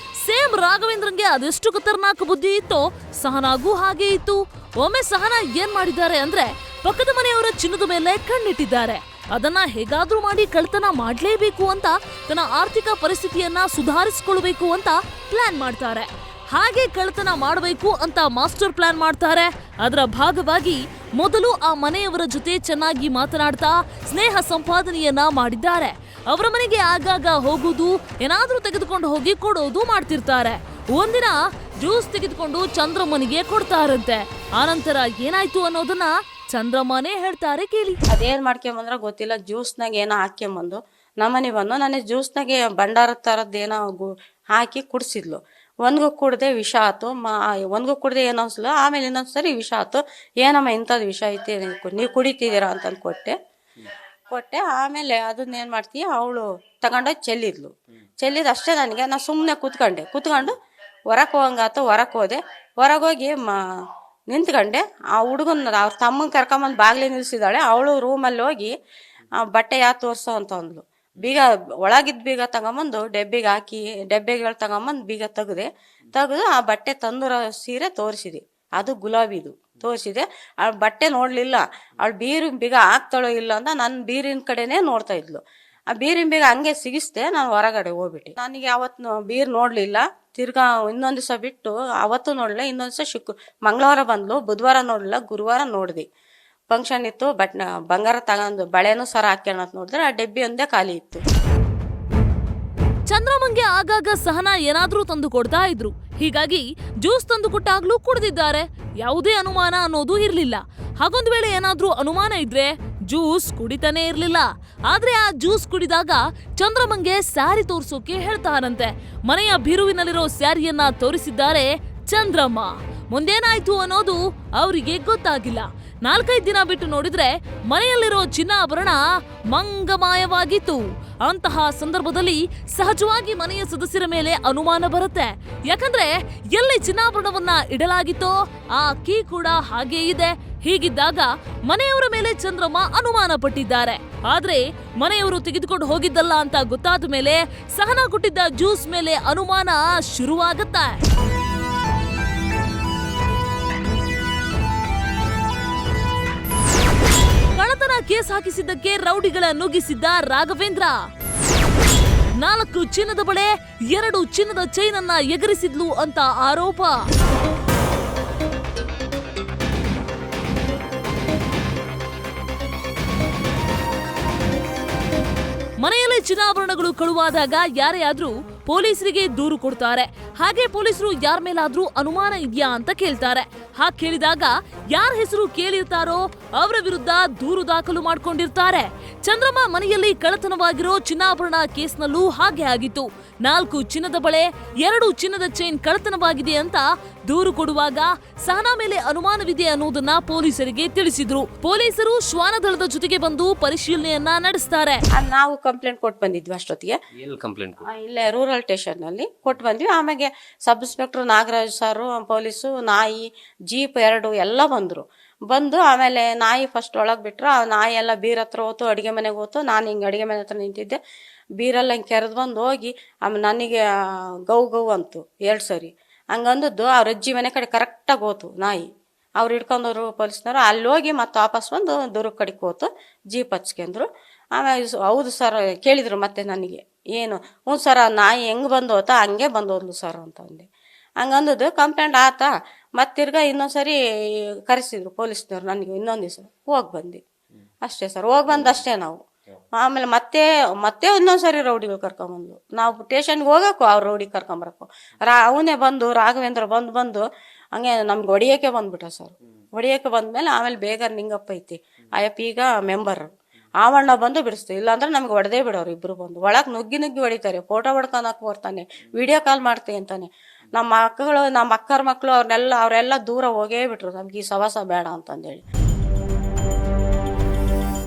ಸೇಮ್ ರಾಘವೇಂದ್ರಂಗೆ ಅದೆಷ್ಟು ಖತರ್ನಾಕ್ ಬುದ್ಧಿ ಇತ್ತೋ ಸಹನಾಗೂ ಹಾಗೆ ಇತ್ತು. ಒಮ್ಮೆ ಸಹನಾ ಏನ್ ಮಾಡಿದ್ದಾರೆ ಅಂದ್ರೆ, ಪಕ್ಕದ ಮನೆಯವರ ಚಿನ್ನದ ಮೇಲೆ ಕಣ್ಣಿಟ್ಟಿದ್ದಾರೆ. ಅದನ್ನ ಹೇಗಾದ್ರೂ ಮಾಡಿ ಕಳ್ತನ ಮಾಡ್ಲೇಬೇಕು ಅಂತ, ತನ್ನ ಆರ್ಥಿಕ ಪರಿಸ್ಥಿತಿಯನ್ನ ಸುಧಾರಿಸಿಕೊಳ್ಳಬೇಕು ಅಂತ ಪ್ಲಾನ್ ಮಾಡ್ತಾರೆ. ಹಾಗೆ ಕಳ್ತನ ಮಾಡಬೇಕು ಅಂತ ಮಾಸ್ಟರ್ ಪ್ಲಾನ್ ಮಾಡ್ತಾರೆ. ಅದರ ಭಾಗವಾಗಿ ಮೊದಲು ಆ ಮನೆಯವರ ಜೊತೆ ಚೆನ್ನಾಗಿ ಮಾತನಾಡ್ತಾ ಸ್ನೇಹ ಸಂಪಾದನೆಯನ್ನ ಮಾಡಿದ್ದಾರೆ. ಅವರ ಮನೆಗೆ ಆಗಾಗ ಹೋಗುವುದು, ಏನಾದ್ರೂ ತೆಗೆದುಕೊಂಡು ಹೋಗಿ ಕೊಡೋದು ಮಾಡ್ತಿರ್ತಾರೆ. ಒಂದಿನ ಜ್ಯೂಸ್ ತೆಗೆದುಕೊಂಡು ಚಂದ್ರಮ್ಮನಿಗೆ ಕೊಡ್ತಾರಂತೆ. ಆನಂತರ ಏನಾಯ್ತು ಅನ್ನೋದನ್ನ ಚಂದ್ರಮ್ಮನೇ ಹೇಳ್ತಾರೆ, ಕೇಳಿ. ಅದೇನ್ ಮಾಡ್ಕೊಂಬಂದ್ರ ಗೊತ್ತಿಲ್ಲ, ಜ್ಯೂಸ್ನಾಗ ಏನೋ ಹಾಕ್ಯಂಬಂದು ನಮ್ಮನೆ ಬಂದು ನನಗೆ ಜ್ಯೂಸ್ನಾಗೆ ಭಂಡಾರ ತರದ್ದೇನೋ ಹಾಕಿ ಕುಡಿಸಿದ್ಲು. ಒಂದ್ಗೂ ಕುಡ್ದೆ ವಿಷ ಆಯ್ತು. ಒಂದ್ಗೂ ಕುಡ್ದೆ ಏನೋ ಅನ್ಸಲ್ಲ. ಆಮೇಲೆ ಇನ್ನೊಂದ್ಸರಿ ವಿಷ ಆಯ್ತು. ಏನಮ್ಮ ಇಂಥದ್ದು ವಿಷ ಐತಿ, ನೀವು ಕುಡಿತಿದ್ದೀರಾ ಅಂತಂದು ಕೊಟ್ಟೆ. ಆಮೇಲೆ ಅದನ್ನೇನು ಮಾಡ್ತೀಯ, ಅವಳು ತಗೊಂಡೋಗಿ ಚೆಲ್ಲಿದ್ದು ಅಷ್ಟೇ. ನಾ ಸುಮ್ಮನೆ ಕೂತ್ಕೊಂಡು ಹೊರಕ್ಕೆ ಹೋಗಂಗಾತು. ಹೊರಕ್ಕೆ ಹೋದೆ. ಹೊರಗೋಗಿ ನಿಂತ್ಕೊಂಡೆ. ಆ ಹುಡುಗನ ಅವ್ರ ತಮ್ಮನ ಕರ್ಕೊಂಬಂದು ಬಾಗ್ಲಿ ನಿಲ್ಸಿದ್ದಾಳೆ. ಅವಳು ರೂಮಲ್ಲಿ ಹೋಗಿ ಬಟ್ಟೆ ಯಾಕೆ ತೋರಿಸೋ ಅಂತ ಅಂದ್ಲು. ಬೀಗ ಒಳಗಿದ್ದ ಬೀಗ ತಗೊಂಬಂದು ಡಬ್ಬಿಗೆ ಹಾಕಿ, ಡಬ್ಬಿಗಳು ತಗೊಂಬಂದು ಬೀಗ ತೆಗೆದು ಆ ಬಟ್ಟೆ ತಂದಿರೋ ಸೀರೆ ತೋರಿಸಿದೆ. ಅದು ಗುಲಾಬಿದು ತೋರಿಸಿದೆ. ಅವಳು ಬಟ್ಟೆ ನೋಡಲಿಲ್ಲ. ಅವಳು ಬೀರಿನ ಬೀಗ ಹಾಕ್ತಾಳೋ ಇಲ್ಲ ಅಂತ ನನ್ನ ಬೀರಿನ ಕಡೆನೇ ನೋಡ್ತಾ ಇದ್ಲು. ಆ ಬೀರಿನ ಬೀಗ ಹಂಗೆ ಸಿಗಿಸ್ದೆ. ನಾನು ಹೊರಗಡೆ ಹೋಗ್ಬಿಟ್ಟೆ. ನನಗೆ ಅವತ್ತು ಬೀರ್ ನೋಡಲಿಲ್ಲ. ತಿರ್ಗಾ ಇನ್ನೊಂದು ದಿವಸ ಬಿಟ್ಟು ಅವತ್ತು ನೋಡಲಿಲ್ಲ. ಇನ್ನೊಂದು ದಿವಸ ಮಂಗಳವಾರ ಬಂದ್ಲು. ಬುಧವಾರ ನೋಡಲಿಲ್ಲ. ಗುರುವಾರ ನೋಡಿದೆ. ಫಂಕ್ಷನ್ ಇತ್ತು. ಬಂಗಾರ ತಗೊಂಡು ಬಳೆನೂ ಸರ ಹಾಕ್ಯಾಣ ಅಂತ ನೋಡಿದ್ರೆ ಆ ಡಬ್ಬಿ ಒಂದೇ ಖಾಲಿ ಇತ್ತು. ಚಂದ್ರಮ್ಮಂಗೆ ಆಗಾಗ ಸಹನಾ ಏನಾದ್ರೂ ತಂದು ಕೊಡ್ತಾ ಇದ್ರು. ಹೀಗಾಗಿ ಜ್ಯೂಸ್ ತಂದು ಕೊಟ್ಟಾಗ್ಲೂ ಕುಡಿದಿದ್ದಾರೆ. ಯಾವುದೇ ಅನುಮಾನ ಅನ್ನೋದು ಇರ್ಲಿಲ್ಲ. ಹಾಗೊಂದ್ ವೇಳೆ ಏನಾದ್ರೂ ಅನುಮಾನ ಇದ್ರೆ ಜ್ಯೂಸ್ ಕುಡಿತಾನೆ ಇರ್ಲಿಲ್ಲ. ಆದ್ರೆ ಆ ಜ್ಯೂಸ್ ಕುಡಿದಾಗ ಚಂದ್ರಮ್ಮಂಗೆ ಸ್ಯಾರಿ ತೋರ್ಸೋಕೆ ಹೇಳ್ತಾರಂತೆ. ಮನೆಯ ಬೀರುವಿನಲ್ಲಿರೋ ಸ್ಯಾರಿಯನ್ನ ತೋರಿಸಿದ್ದಾರೆ ಚಂದ್ರಮ್ಮ. ಮುಂದೇನಾಯ್ತು ಅನ್ನೋದು ಅವರಿಗೆ ಗೊತ್ತಾಗಿಲ್ಲ. 4-5 ದಿನ ಬಿಟ್ಟು ನೋಡಿದ್ರೆ ಮನೆಯಲ್ಲಿರೋ ಚಿನ್ನಾಭರಣ ಮಂಗಮಾಯವಾಗಿತ್ತು. ಅಂತಹ ಸಂದರ್ಭದಲ್ಲಿ ಸಹಜವಾಗಿ ಮನೆಯ ಸದಸ್ಯರ ಮೇಲೆ ಅನುಮಾನ ಬರುತ್ತೆ. ಯಾಕಂದ್ರೆ ಎಲ್ಲಿ ಚಿನ್ನಾಭರಣವನ್ನ ಇಡಲಾಗಿತ್ತೋ ಆ ಕೀ ಕೂಡ ಹಾಗೇ ಇದೆ. ಹೀಗಿದ್ದಾಗ ಮನೆಯವರ ಮೇಲೆ ಚಂದ್ರಮ್ಮ ಅನುಮಾನ ಪಟ್ಟಿದ್ದಾರೆ. ಆದ್ರೆ ಮನೆಯವರು ತೆಗೆದುಕೊಂಡು ಹೋಗಿದ್ದಲ್ಲ ಅಂತ ಗೊತ್ತಾದ ಮೇಲೆ ಸಹನಾ ಕೊಟ್ಟಿದ್ದ ಜ್ಯೂಸ್ ಮೇಲೆ ಅನುಮಾನ ಶುರುವಾಗತ್ತೆ. ಕಳ್ಳತನ ಕೇಸ್ ಹಾಕಿಸಿದ್ದಕ್ಕೆ ರೌಡಿಗಳ ನುಗ್ಗಿಸಿದ್ದ ರಾಘವೇಂದ್ರ. 4 ಚಿನ್ನದ ಬಳೆ, 2 ಚಿನ್ನದ ಚೈನ್ ಅನ್ನ ಎಗರಿಸಿದ್ಲು ಅಂತ ಆರೋಪ. ಮನೆಯಲ್ಲಿ ಚಿನ್ನಾಭರಣಗಳು ಕಳುವಾದಾಗ ಯಾರೇ ಆದ್ರೂ ಪೊಲೀಸರಿಗೆ ದೂರು ಕೊಡ್ತಾರೆ. ಹಾಗೆ ಪೊಲೀಸರು ಯಾರ ಮೇಲಾದ್ರೂ ಅನುಮಾನ ಇದೆಯಾ ಅಂತ ಕೇಳ್ತಾರೆ. ಹಾಗೆ ಕೇಳಿದಾಗ ಯಾರ ಹೆಸರು ಕೇಳಿರ್ತಾರೋ ಅವರ ವಿರುದ್ಧ ದೂರು ದಾಖಲು ಮಾಡ್ಕೊಂಡಿರ್ತಾರೆ. ಚಂದ್ರಮ್ಮ ಮನೆಯಲ್ಲಿ ಕಳ್ಳತನವಾಗಿರೋ ಚಿನ್ನಾಭರಣ ಕೇಸ್ನಲ್ಲೂ ಹಾಗೆ ಆಗಿತ್ತು. 4 ಚಿನ್ನದ ಬಳೆ, 2 ಚಿನ್ನದ ಚೈನ್ ಕಳ್ಳತನವಾಗಿದೆ ಅಂತ ದೂರು ಕೊಡುವಾಗ ಸಹನಾ ಮೇಲೆ ಅನುಮಾನವಿದೆ ಅನ್ನೋದನ್ನ ಪೊಲೀಸರಿಗೆ ತಿಳಿಸಿದ್ರು. ಪೊಲೀಸರು ಶ್ವಾನದಳದ ಜೊತೆಗೆ ಬಂದು ಪರಿಶೀಲನೆಯನ್ನ ನಡೆಸ್ತಾರೆ. ನಾವು ಕಂಪ್ಲೇಂಟ್ ಕೊಟ್ಟು ಬಂದಿದ್ವಿ ಅಷ್ಟೊತ್ತಿಗೆ. ಇಲ್ಲೇ ರೂರಲ್ ಸ್ಟೇಷನ್ ನಲ್ಲಿ ಕೊಟ್ಟು ಬಂದ್ವಿ. ಆಮೇಲೆ ಸಬ್ ಇನ್ಸ್ಪೆಕ್ಟರ್ ನಾಗರಾಜ್ ಸಾರು, ಪೊಲೀಸು, ನಾಯಿ, ಜೀಪ್ 2 ಎಲ್ಲ ಬಂದು ಆಮೇಲೆ ನಾಯಿ ಫಸ್ಟ್ ಒಳಗೆ ಬಿಟ್ರು. ಆ ನಾಯಿ ಎಲ್ಲ ಬೀರ್ ಹತ್ರ ಹೋತು, ಅಡುಗೆ ಮನೆಗೆ ಹೋತು. ನಾನು ಹಿಂಗೆ ಅಡುಗೆ ಮನೆ ಹತ್ರ ನಿಂತಿದ್ದೆ. ಬೀರೆಲ್ಲ ಹಿಂಗೆ ಕೆರೆದು ಬಂದು ಹೋಗಿ ಆಮೇಲೆ ನನಗೆ ಗೌ ಅಂತು 2 ಸರಿ. ಹಂಗಂದದ್ದು ಅವ್ರ ಅಜ್ಜಿ ಮನೆ ಕಡೆ ಕರೆಕ್ಟಾಗಿ ಹೋತು ನಾಯಿ. ಅವ್ರು ಹಿಡ್ಕೊಂಡವ್ರು ಪೊಲೀಸ್ನವರು. ಅಲ್ಲಿ ಹೋಗಿ ಮತ್ತೆ ವಾಪಸ್ ಬಂದು ದುರ್ಗ ಕಡೆಗೆ ಹೋತು. ಜೀಪ್ ಹಚ್ಕೊಂಡ್ರು. ಆಮೇಲೆ ಹೌದು ಸರ್ ಕೇಳಿದ್ರು ಮತ್ತೆ ನನಗೆ ಏನು ಹ್ಞೂ ಸರ ನಾಯಿ ಹೆಂಗೆ ಬಂದು ಹೋತಾ ಹಂಗೆ ಬಂದು ಹೋದ್ಲು ಸರ್ ಅಂತ ಅಂದೆ. ಹಂಗಂದದ್ದು ಕಂಪ್ಲೇಂಟ್ ಆತ. ಮತ್ತೆ ತಿರ್ಗಾ ಇನ್ನೊಂದ್ಸರಿ ಕರೆಸಿದ್ರು ಪೊಲೀಸ್ನವ್ರು ನನಗೆ ಇನ್ನೊಂದು ದಿವಸ ಹೋಗಿ ಬಂದು ಅಷ್ಟೇ ಸರ್. ಹೋಗಿ ಬಂದು ಅಷ್ಟೇ ನಾವು. ಆಮೇಲೆ ಮತ್ತೆ ಇನ್ನೊಂದ್ಸರಿ ರೌಡಿಗಳು ಕರ್ಕೊಂಬಂದು ನಾವು ಸ್ಟೇಷನ್ಗೆ ಹೋಗಕ್ಕೂ ಅವ್ರು ರೌಡಿ ಕರ್ಕೊಂಬರಕ್ಕೂ ಅವನೇ ಬಂದು ರಾಘವೇಂದ್ರ ಬಂದು ಹಂಗೆ ನಮ್ಗೆ ಹೊಡಿಯೋಕ್ಕೆ ಬಂದ್ಬಿಟ್ಟ ಸರ್. ಹೊಡಿಯೋಕ್ಕೆ ಬಂದ್ಮೇಲೆ ಆಮೇಲೆ ಬೇಗ ನಿಂಗಪ್ಪ ಐತಿ ಅಯ್ಯಪ್ಪ ಈಗ ಮೆಂಬರ್ ಆವಣ್ಣ ಬಂದು ಬಿಡಿಸ್ತೀವಿ, ಇಲ್ಲಾಂದ್ರೆ ನಮ್ಗೆ ಹೊಡೆದೇ ಬಿಡೋರು ಇಬ್ರು ಬಂದು ಒಳಗೆ ನುಗ್ಗಿ ಹೊಡಿತಾರೆ. ಫೋಟೋ ಹೊಡ್ಕೊಳಕ್ಕೆ ಬರ್ತಾನೆ, ವಿಡಿಯೋ ಕಾಲ್ ಮಾಡ್ತೀನಿ ಅಂತಾನೆ. ನಮ್ಮ ಅಕ್ಕಗಳು ನಮ್ಮ ಅಕ್ಕರ ಮಕ್ಕಳು ಅವರೆಲ್ಲ ದೂರ ಹೋಗೇ ಬಿಟ್ರು, ನಮ್ಗೆ ಈ ಸವಾಸ ಬೇಡ ಅಂತಂದೇಳಿ.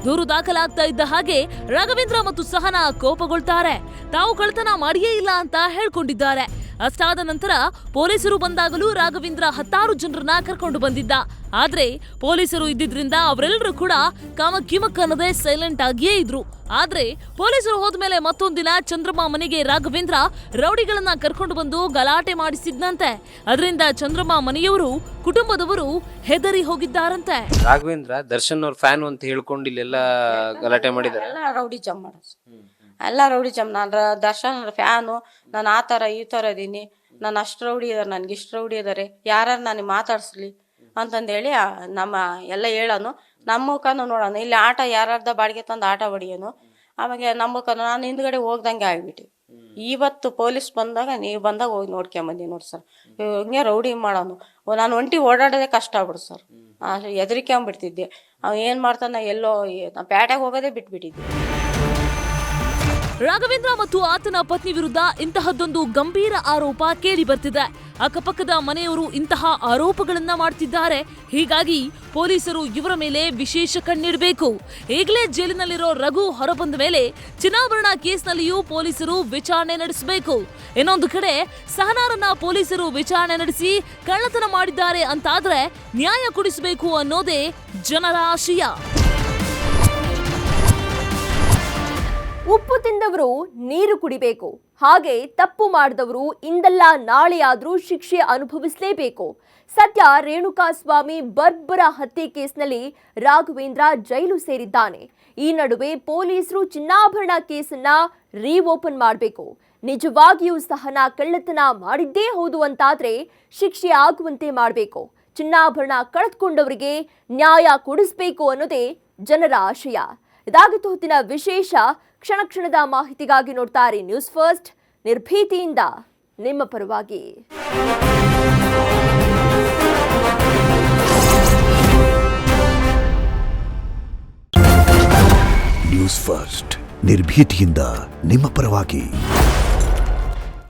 ದೂರು ದಾಖಲಾಗ್ತಾ ಇದ್ದ ಹಾಗೆ ರಾಘವೇಂದ್ರ ಮತ್ತು ಸಹನಾ ಕೋಪಗೊಳ್ತಾರೆ. ತಾವು ಕಳ್ಳತನ ಮಾಡಿಯೇ ಇಲ್ಲ ಅಂತ ಹೇಳ್ಕೊಂಡಿದ್ದಾರೆ. ಅಷ್ಟಾದ ನಂತರ ಪೊಲೀಸರು ಬಂದಾಗಲೂ ರಾಘವೇಂದ್ರ 10 ಜನರನ್ನ ಕರ್ಕೊಂಡು ಬಂದಿದ್ದ. ಆದ್ರೆ ಪೊಲೀಸರು ಇದ್ದಿದ್ರಿಂದ ಅವರೆಲ್ಲರೂ ಕೂಡ ಕಾಮಕಿಮಕ್ ಅನ್ನದೇ ಸೈಲೆಂಟ್ ಆಗಿಯೇ ಇದ್ರು. ಆದ್ರೆ ಪೊಲೀಸರು ಹೋದ್ಮೇಲೆ ಮತ್ತೊಂದಿನ ಚಂದ್ರಮ್ಮ ಮನೆಗೆ ರಾಘವೇಂದ್ರ ರೌಡಿಗಳನ್ನ ಕರ್ಕೊಂಡು ಬಂದು ಗಲಾಟೆ ಮಾಡಿಸಿದ್ನಂತೆ. ಅದರಿಂದ ಚಂದ್ರಮ್ಮ ಮನೆಯವರು ಕುಟುಂಬದವರು ಹೆದರಿ ಹೋಗಿದ್ದಾರಂತೆ. ರಾಘವೇಂದ್ರ ದರ್ಶನ್ ಅವ್ರ ಫ್ಯಾನ್ ಅಂತ ಹೇಳ್ಕೊಂಡು ಇಲ್ಲೆಲ್ಲ ಗಲಾಟೆ ಮಾಡಿದ್ದಾರೆ. ಎಲ್ಲ ರೌಡಿ ಜಮ್ ನಾನು ದರ್ಶನ್ ಫ್ಯಾನು, ನಾನು ಆ ಥರ ಈ ಥರ ಇದೀನಿ, ನಾನು ಅಷ್ಟು ರೌಡಿ ಇದಾರೆ, ನನಗೆ ಇಷ್ಟು ರೌಡಿ ಇದ್ದಾರೆ, ಯಾರು ನನಗೆ ಮಾತಾಡಿಸ್ಲಿ ಅಂತಂದೇಳಿ ನಮ್ಮ ಎಲ್ಲ ಹೇಳೋನು. ನಮ್ಮ ಮುಖನೂ ನೋಡೋಣ, ಇಲ್ಲಿ ಆಟ ಯಾರ್ದ ಬಾಡಿಗೆ ತಂದು ಆಟ ಹೊಡಿಯೋನು. ಆಮೇಲೆ ನಮ್ಮ ಮುಖನೂ ನಾನು ಹಿಂದ್ಗಡೆ ಹೋಗ್ದಂಗೆ ಆಗ್ಬಿಟ್ಟು ಇವತ್ತು ಪೊಲೀಸ್ ಬಂದಾಗ ನೀವು ಬಂದಾಗ ಹೋಗಿ ನೋಡ್ಕೊಂಬಂದಿ ನೋಡಿ ಸರ್. ಹಿಂಗೆ ರೌಡಿ ಮಾಡೋನು. ನಾನು ಒಂಟಿ ಓಡಾಡೋದೇ ಕಷ್ಟ ಆಗ್ಬಿಡು ಸರ್. ಹೆದರಿಕೊಂಬಿಡ್ತಿದ್ದೆ. ಅವ್ನು ಏನು ಮಾಡ್ತಾನೆ ಎಲ್ಲೋ ನಾನು ಪೇಟೆಗೆ ಹೋಗೋದೇ ಬಿಟ್ಬಿಟ್ಟಿದ್ದೆ. ರಾಘವೇಂದ್ರ ಮತ್ತು ಆತನ ಪತ್ನಿ ವಿರುದ್ಧ ಇಂತಹದ್ದೊಂದು ಗಂಭೀರ ಆರೋಪ ಕೇಳಿ ಬರ್ತಿದೆ. ಅಕ್ಕಪಕ್ಕದ ಮನೆಯವರು ಇಂತಹ ಆರೋಪಗಳನ್ನ ಮಾಡ್ತಿದ್ದಾರೆ. ಹೀಗಾಗಿ ಪೊಲೀಸರು ಇವರ ಮೇಲೆ ವಿಶೇಷ ಕಣ್ಣಿಡಬೇಕು. ಈಗಲೇ ಜೈಲಿನಲ್ಲಿರೋ ರಘು ಹೊರಬಂದ ಮೇಲೆ ಚಿನ್ನಾಭರಣ ಕೇಸ್ನಲ್ಲಿಯೂ ಪೊಲೀಸರು ವಿಚಾರಣೆ ನಡೆಸಬೇಕು. ಇನ್ನೊಂದು ಕಡೆ ಸಹನಾರನ್ನ ಪೊಲೀಸರು ವಿಚಾರಣೆ ನಡೆಸಿ ಕಳ್ಳತನ ಮಾಡಿದ್ದಾರೆ ಅಂತಾದ್ರೆ ನ್ಯಾಯ ಕೊಡಿಸಬೇಕು ಅನ್ನೋದೇ ಜನರ ಆಶಯ. ಉಪ್ಪು ತಿಂದವರು ನೀರು ಕುಡಿಬೇಕು. ಹಾಗೆ ತಪ್ಪು ಮಾಡಿದವರು ಇಂದಲ್ಲ ನಾಳೆಯಾದ್ರೂ ಶಿಕ್ಷೆ ಅನುಭವಿಸಲೇಬೇಕು. ಸದ್ಯ ರೇಣುಕಾಸ್ವಾಮಿ ಬರ್ಬರ ಹತ್ಯೆ ಕೇಸ್ನಲ್ಲಿ ರಾಘವೇಂದ್ರ ಜೈಲು ಸೇರಿದ್ದಾನೆ. ಈ ನಡುವೆ ಪೊಲೀಸರು ಚಿನ್ನಾಭರಣ ಕೇಸನ್ನ ರೀಓಪನ್ ಮಾಡಬೇಕು. ನಿಜವಾಗಿಯೂ ಸಹನಾ ಕಳ್ಳತನ ಮಾಡಿದ್ದೇ ಹೌದು ಅಂತಾದ್ರೆ ಶಿಕ್ಷೆ ಆಗುವಂತೆ ಮಾಡಬೇಕು. ಚಿನ್ನಾಭರಣ ಕಳೆದುಕೊಂಡವರಿಗೆ ನ್ಯಾಯ ಕೊಡಿಸಬೇಕು ಅನ್ನೋದೇ ಜನರ ಆಶಯ. ಇದಾಗಿತ್ತು ಹೊತ್ತಿನ ವಿಶೇಷ. ಕ್ಷಣದ ಮಾಹಿತಿಗಾಗಿ ನೋಡ್ತಾ ಇರಿ ನ್ಯೂಸ್ ಫಸ್ಟ್, ನಿರ್ಭೀತಿಯಿಂದ ನಿಮ್ಮ ಪರವಾಗಿ. ನ್ಯೂಸ್ ಫಸ್ಟ್, ನಿರ್ಭೀತಿಯಿಂದ ನಿಮ್ಮ ಪರವಾಗಿ.